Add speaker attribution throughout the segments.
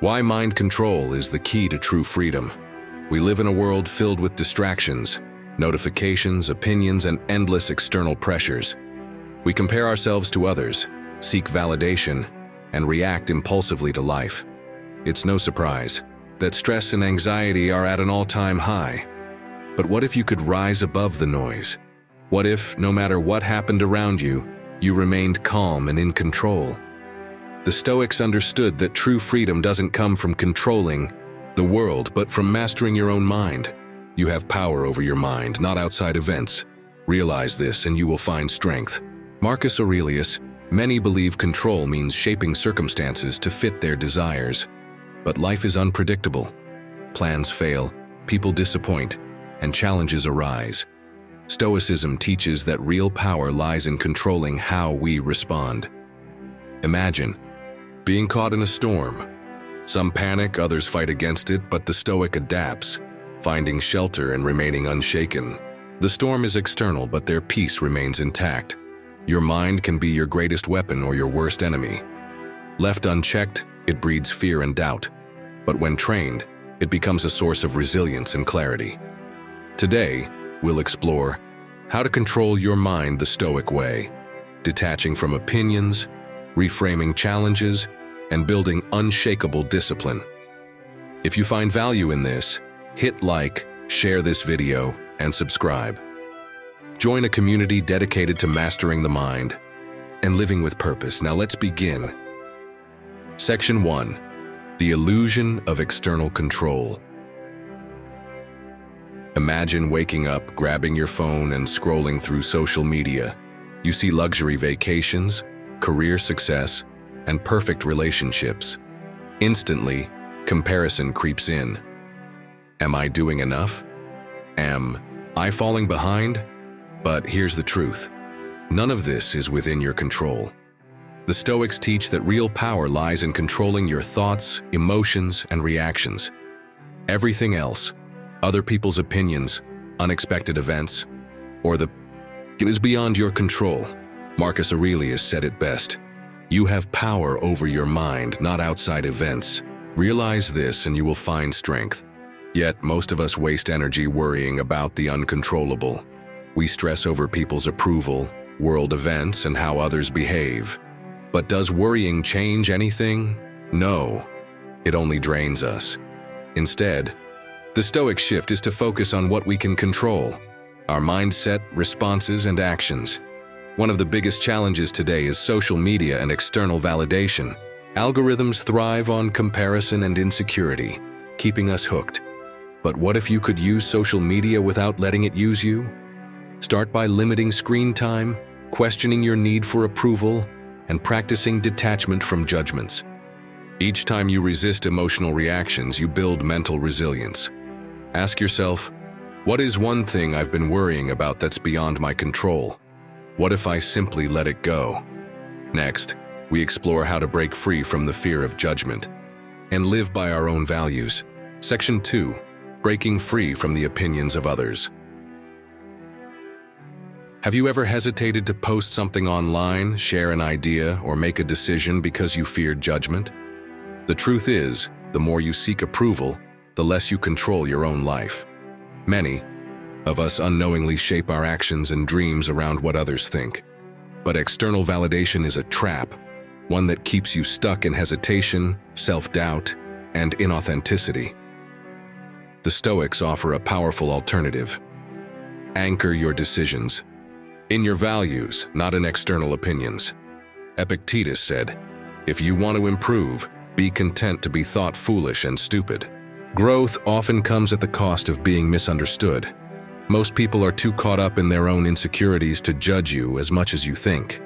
Speaker 1: Why mind control is the key to true freedom. We live in a world filled with distractions, notifications, opinions, and endless external pressures. We compare ourselves to others, seek validation, and react impulsively to life. It's no surprise that stress and anxiety are at an all-time high. But what if you could rise above the noise? What if, no matter what happened around you, you remained calm and in control? The Stoics understood that true freedom doesn't come from controlling the world, but from mastering your own mind. You have power over your mind, not outside events. Realize this and you will find strength. Marcus Aurelius, many believe control means shaping circumstances to fit their desires. But life is unpredictable. Plans fail, people disappoint, and challenges arise. Stoicism teaches that real power lies in controlling how we respond. Imagine being caught in a storm. Some panic, others fight against it, but the Stoic adapts, finding shelter and remaining unshaken. The storm is external, but their peace remains intact. Your mind can be your greatest weapon or your worst enemy. Left unchecked, it breeds fear and doubt. But when trained, it becomes a source of resilience and clarity. Today, we'll explore how to control your mind the Stoic way, detaching from opinions, reframing challenges, and building unshakable discipline. If you find value in this, hit like, share this video, and subscribe. Join a community dedicated to mastering the mind and living with purpose. Now let's begin. Section 1. The illusion of external control. Imagine waking up, grabbing your phone, and scrolling through social media. You see luxury vacations, career success, and perfect relationships. Instantly, comparison creeps in. Am I doing enough? Am I falling behind? But here's the truth. None of this is within your control. The Stoics teach that real power lies in controlling your thoughts, emotions, and reactions. Everything else, other people's opinions, unexpected events, or it is beyond your control. Marcus Aurelius said it best. You have power over your mind, not outside events. Realize this and you will find strength. Yet, most of us waste energy worrying about the uncontrollable. We stress over people's approval, world events, and how others behave. But does worrying change anything? No. It only drains us. Instead, the Stoic shift is to focus on what we can control: our mindset, responses, and actions. One of the biggest challenges today is social media and external validation. Algorithms thrive on comparison and insecurity, keeping us hooked. But what if you could use social media without letting it use you? Start by limiting screen time, questioning your need for approval, and practicing detachment from judgments. Each time you resist emotional reactions, you build mental resilience. Ask yourself, what is one thing I've been worrying about that's beyond my control? What if I simply let it go? Next, we explore how to break free from the fear of judgment and live by our own values. Section 2. Breaking free from the opinions of others. Have you ever hesitated to post something online, share an idea, or make a decision because you feared judgment? The truth is, the more you seek approval, the less you control your own life. Many of us unknowingly shape our actions and dreams around what others think. But external validation is a trap, one that keeps you stuck in hesitation, self-doubt, and inauthenticity. The Stoics offer a powerful alternative. Anchor your decisions in your values, not in external opinions. Epictetus said, "If you want to improve, be content to be thought foolish and stupid." Growth often comes at the cost of being misunderstood. Most people are too caught up in their own insecurities to judge you as much as you think.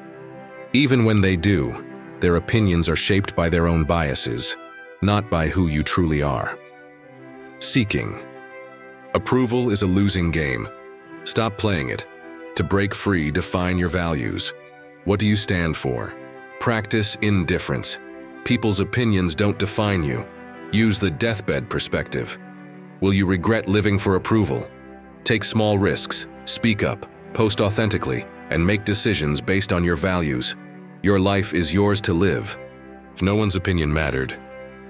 Speaker 1: Even when they do, their opinions are shaped by their own biases, not by who you truly are. Seeking approval is a losing game. Stop playing it. To break free, define your values. What do you stand for? Practice indifference. People's opinions don't define you. Use the deathbed perspective. Will you regret living for approval? Take small risks, speak up, post authentically, and make decisions based on your values. Your life is yours to live. If no one's opinion mattered,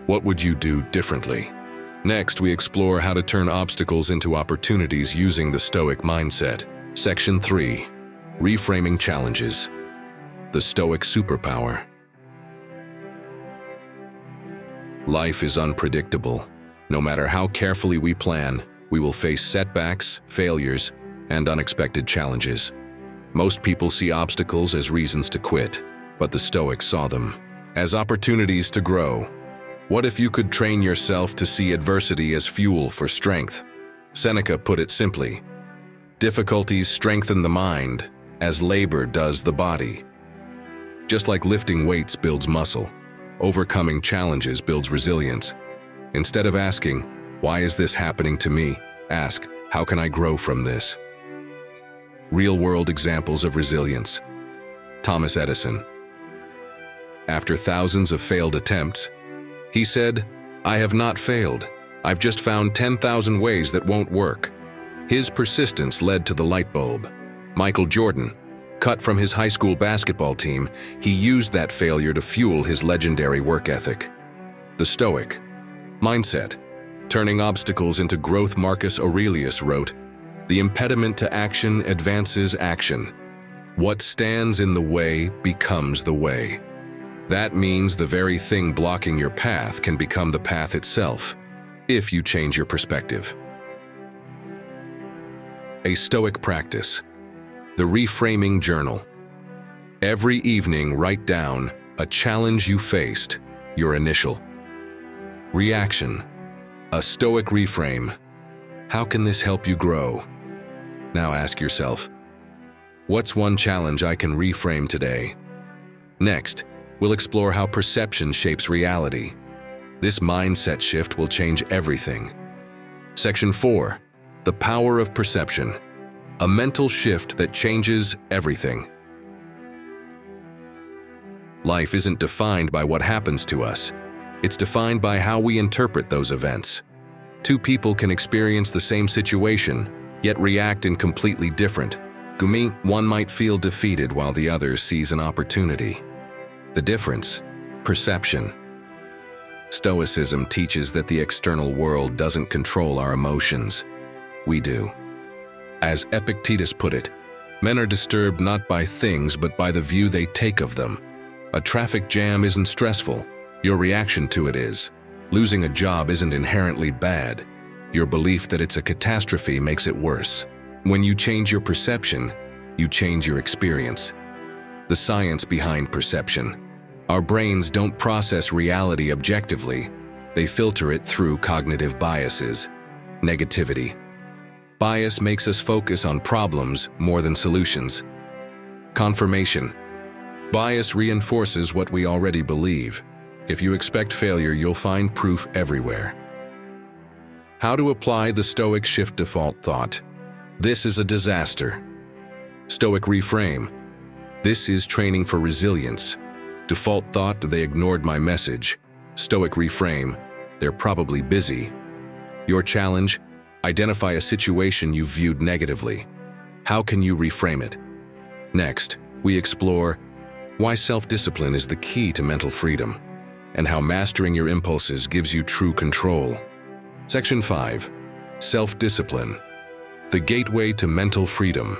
Speaker 1: What would you do differently? Next, we explore how to turn obstacles into opportunities using the Stoic mindset. Section 3. Reframing Challenges. The Stoic Superpower. Life is unpredictable. No matter how carefully we plan, we will face setbacks, failures, and unexpected challenges. Most people see obstacles as reasons to quit, but the Stoics saw them as opportunities to grow. What if you could train yourself to see adversity as fuel for strength? Seneca put it simply, difficulties strengthen the mind as labor does the body. Just like lifting weights builds muscle, overcoming challenges builds resilience. Instead of asking, why is this happening to me? Ask, how can I grow from this? Real-world examples of resilience. Thomas Edison. After thousands of failed attempts, he said, I have not failed. I've just found 10,000 ways that won't work. His persistence led to the light bulb. Michael Jordan, cut from his high school basketball team, he used that failure to fuel his legendary work ethic. The Stoic mindset, turning obstacles into growth. Marcus Aurelius wrote, the impediment to action advances action. What stands in the way becomes the way. That means the very thing blocking your path can become the path itself, if you change your perspective. A Stoic practice. The Reframing Journal. Every evening, write down a challenge you faced, your initial reaction. A Stoic reframe. How can this help you grow? Now ask yourself, what's one challenge I can reframe today? Next, we'll explore how perception shapes reality. This mindset shift will change everything. Section 4. The Power of Perception. A mental shift that changes everything. Life isn't defined by what happens to us. It's defined by how we interpret those events. Two people can experience the same situation, yet react in completely different. One might feel defeated while the other sees an opportunity. The difference? Perception. Stoicism teaches that the external world doesn't control our emotions. We do. As Epictetus put it, men are disturbed not by things but by the view they take of them. A traffic jam isn't stressful. Your reaction to it is. Losing a job isn't inherently bad. Your belief that it's a catastrophe makes it worse. When you change your perception, you change your experience. The science behind perception. Our brains don't process reality objectively. They filter it through cognitive biases. Negativity. Bias makes us focus on problems more than solutions. Confirmation. Bias reinforces what we already believe. If you expect failure, you'll find proof everywhere. How to apply the Stoic shift default thought. This is a disaster. Stoic reframe. This is training for resilience. Default thought, they ignored my message. Stoic reframe. They're probably busy. Your challenge, identify a situation you viewed negatively. How can you reframe it? Next, we explore why self-discipline is the key to mental freedom and how mastering your impulses gives you true control. Section 5. Self-discipline. The gateway to mental freedom.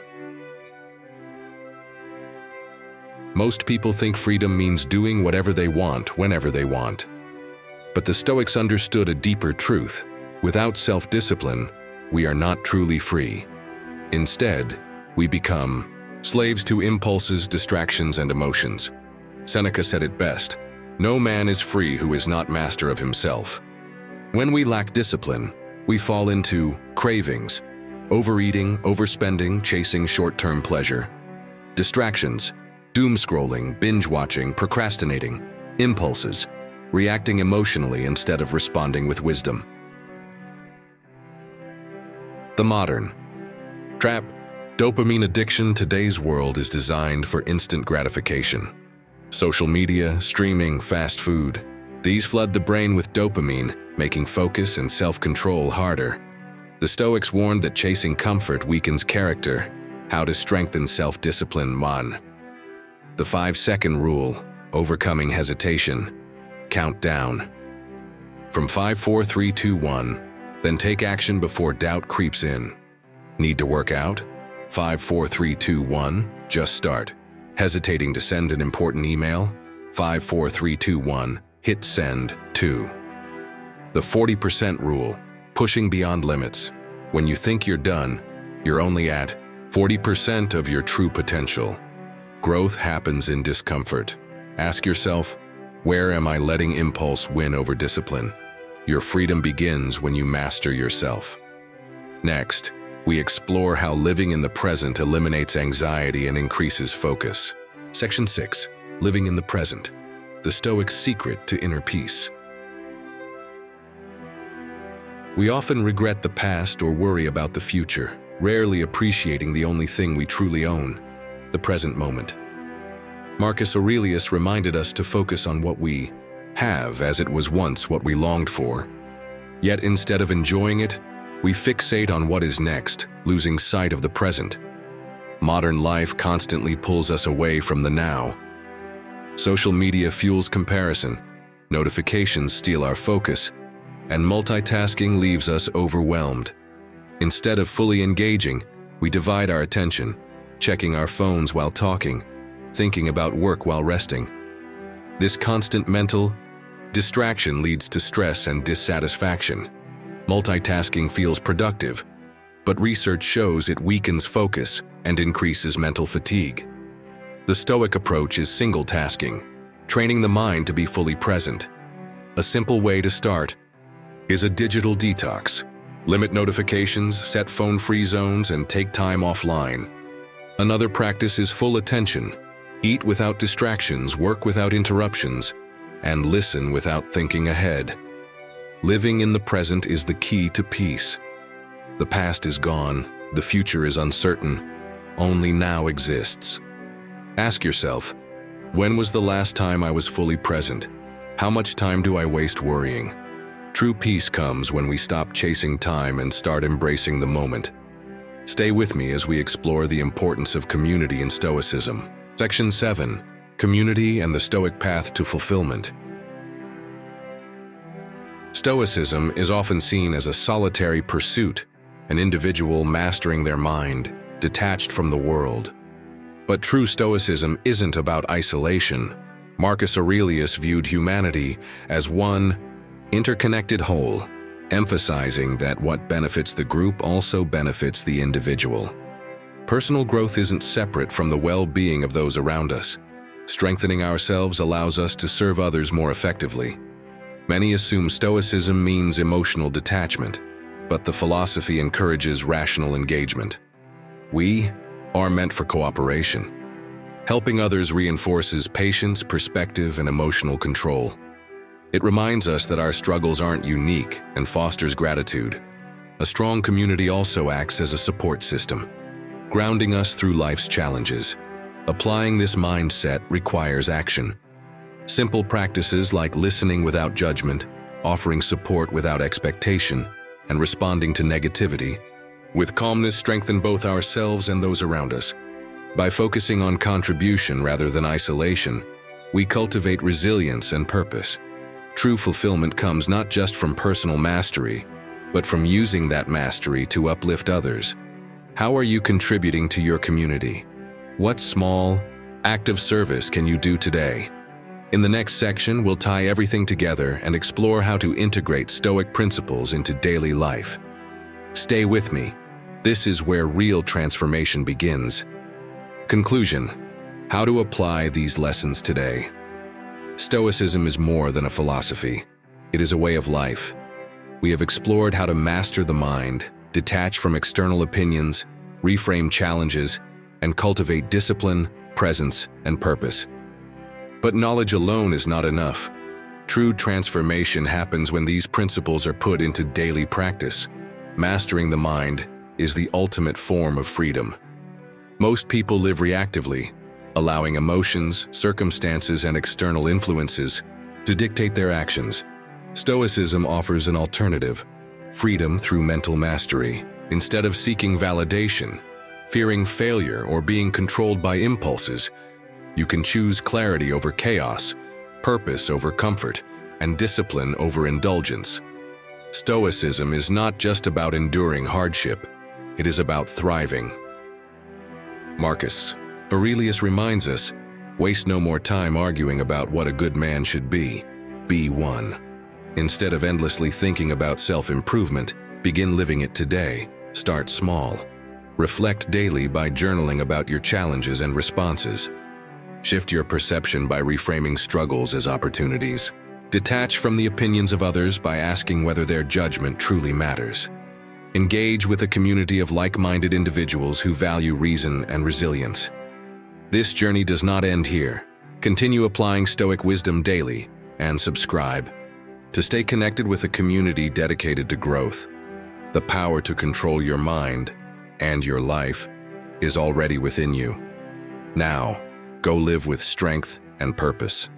Speaker 1: Most people think freedom means doing whatever they want, whenever they want. But the Stoics understood a deeper truth. Without self-discipline, we are not truly free. Instead, we become slaves to impulses, distractions, and emotions. Seneca said it best, no man is free who is not master of himself. When we lack discipline, we fall into cravings, overeating, overspending, chasing short-term pleasure, distractions, doom scrolling, binge watching, procrastinating, impulses, reacting emotionally instead of responding with wisdom. The modern trap. Dopamine addiction. Today's world is designed for instant gratification. Social media, streaming, fast food. These flood the brain with dopamine, making focus and self-control harder. The Stoics warned that chasing comfort weakens character. How to strengthen self-discipline. 1. The 5-second rule. Overcoming hesitation. Count down. From 5, 4, 3, 2, 1, then take action before doubt creeps in. Need to work out? 5, 4, 3, 2, 1, just start. Hesitating to send an important email? 5, 4, 3, 2, 1, hit send. 2. The 40% rule, pushing beyond limits. When you think you're done, you're only at 40% of your true potential. Growth happens in discomfort. Ask yourself, where am I letting impulse win over discipline? Your freedom begins when you master yourself. Next, we explore how living in the present eliminates anxiety and increases focus. Section 6. Living in the present. The Stoic's secret to inner peace. We often regret the past or worry about the future, rarely appreciating the only thing we truly own, the present moment. Marcus Aurelius reminded us to focus on what we have as it was once what we longed for. Yet instead of enjoying it, we fixate on what is next, losing sight of the present. Modern life constantly pulls us away from the now. Social media fuels comparison, notifications steal our focus, and multitasking leaves us overwhelmed. Instead of fully engaging, we divide our attention, checking our phones while talking, thinking about work while resting. This constant mental distraction leads to stress and dissatisfaction. Multitasking feels productive, but research shows it weakens focus and increases mental fatigue. The Stoic approach is single tasking, training the mind to be fully present. A simple way to start is a digital detox. Limit notifications, set phone-free zones, and take time offline. Another practice is full attention. Eat without distractions, work without interruptions, and listen without thinking ahead. Living in the present is the key to peace. The past is gone, the future is uncertain, only now exists. Ask yourself, when was the last time I was fully present? How much time do I waste worrying? True peace comes when we stop chasing time and start embracing the moment. Stay with me as we explore the importance of community in Stoicism. Section 7. Community and the Stoic Path to Fulfillment. Stoicism is often seen as a solitary pursuit, an individual mastering their mind, detached from the world. But true Stoicism isn't about isolation. Marcus Aurelius viewed humanity as one interconnected whole, emphasizing that what benefits the group also benefits the individual. Personal growth isn't separate from the well-being of those around us. Strengthening ourselves allows us to serve others more effectively. Many assume Stoicism means emotional detachment, but the philosophy encourages rational engagement. We are meant for cooperation. Helping others reinforces patience, perspective, and emotional control. It reminds us that our struggles aren't unique and fosters gratitude. A strong community also acts as a support system, grounding us through life's challenges. Applying this mindset requires action. Simple practices like listening without judgment, offering support without expectation, and responding to negativity with calmness strengthen both ourselves and those around us. By focusing on contribution rather than isolation, we cultivate resilience and purpose. True fulfillment comes not just from personal mastery, but from using that mastery to uplift others. How are you contributing to your community? What small act of service can you do today? In the next section, we'll tie everything together and explore how to integrate Stoic principles into daily life. Stay with me. This is where real transformation begins. Conclusion: how to apply these lessons today. Stoicism is more than a philosophy. It is a way of life. We have explored how to master the mind, detach from external opinions, reframe challenges, and cultivate discipline, presence, and purpose. But knowledge alone is not enough. True transformation happens when these principles are put into daily practice. Mastering the mind is the ultimate form of freedom. Most people live reactively, allowing emotions, circumstances, and external influences to dictate their actions. Stoicism offers an alternative: freedom through mental mastery. Instead of seeking validation, fearing failure, or being controlled by impulses, you can choose clarity over chaos, purpose over comfort, and discipline over indulgence. Stoicism is not just about enduring hardship, it is about thriving. Marcus Aurelius reminds us, waste no more time arguing about what a good man should be one. Instead of endlessly thinking about self-improvement, begin living it today. Start small. Reflect daily by journaling about your challenges and responses. Shift your perception by reframing struggles as opportunities. Detach from the opinions of others by asking whether their judgment truly matters. Engage with a community of like-minded individuals who value reason and resilience. This journey does not end here. Continue applying Stoic wisdom daily and subscribe to stay connected with a community dedicated to growth. The power to control your mind and your life is already within you. Now, go live with strength and purpose.